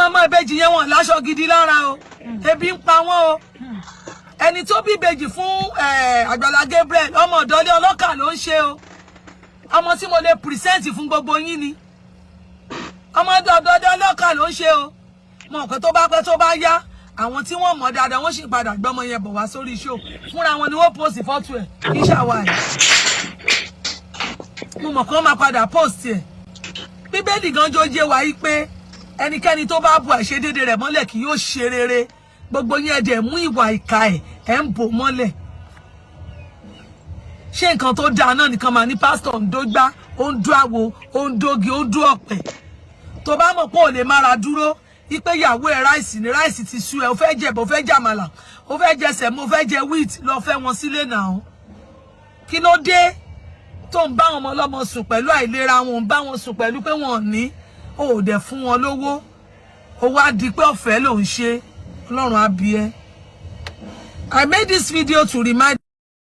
ọmọ ìbejì yẹn wọ́n láṣọ gidi lára o ebi ń pa wọ́n o ẹni tó bí ìbejì fún Agbala Gabriel ọmọ ọ̀dọ́lé Oloka ló ń ṣe o ọmọ tí mo lè present fún gbogbo yín ni ọmọ ọ̀dọ́lé Oloka ló ń ṣe o mo pé tó bá pẹ́ tó bá yá àwọn tí wọ́n mọ̀ dáadáa wọ́n sì padà gbọ́mọ yẹn bọ̀ wá sórí show fúnra wọn ni wọ́n post photo ẹ̀ kì í ṣàwárí mo mọ̀ kó máa padà post ẹ̀ Bíbélì gan jọ jẹ́ wá yí pé ẹnikẹ́ni tó bá bu àìṣedéédé rẹ̀ mọ́lẹ̀ kì yóò ṣe rere gbogbo yín dẹ̀ mú ìwà ìkà ẹ̀ ń bò mọ́lẹ̀ ṣé nǹkan tó dáa náà nìkan máa ní pásítọ̀ ń dógbá ó ń dó àwo ó ń dógi ó ń dó ọ̀pẹ̀ tó bá mọ̀ pé ò lè mára dúró ipe ìyàwó ẹ̀ ráìsì ní ráìsì ti sú ẹ ó fẹ́ jẹ̀bọ̀ ó fẹ́ jàmàlà ó fẹ́ jẹ sẹ̀mó ó fẹ́ jẹ wheat lọ fẹ́ wọn sílé náà kí ló dé tó ń bá wọn ọmọ ọlọ́mọ sùn pẹ̀lú àìlera wọn ń bá wọn sùn pẹ̀lú pé wọn ò ní ó dẹ̀ fún wọn lówó ó wá di pé ọ̀fẹ́ ló ń ṣe Ọlọ́run á bí ẹ. I made this video to remind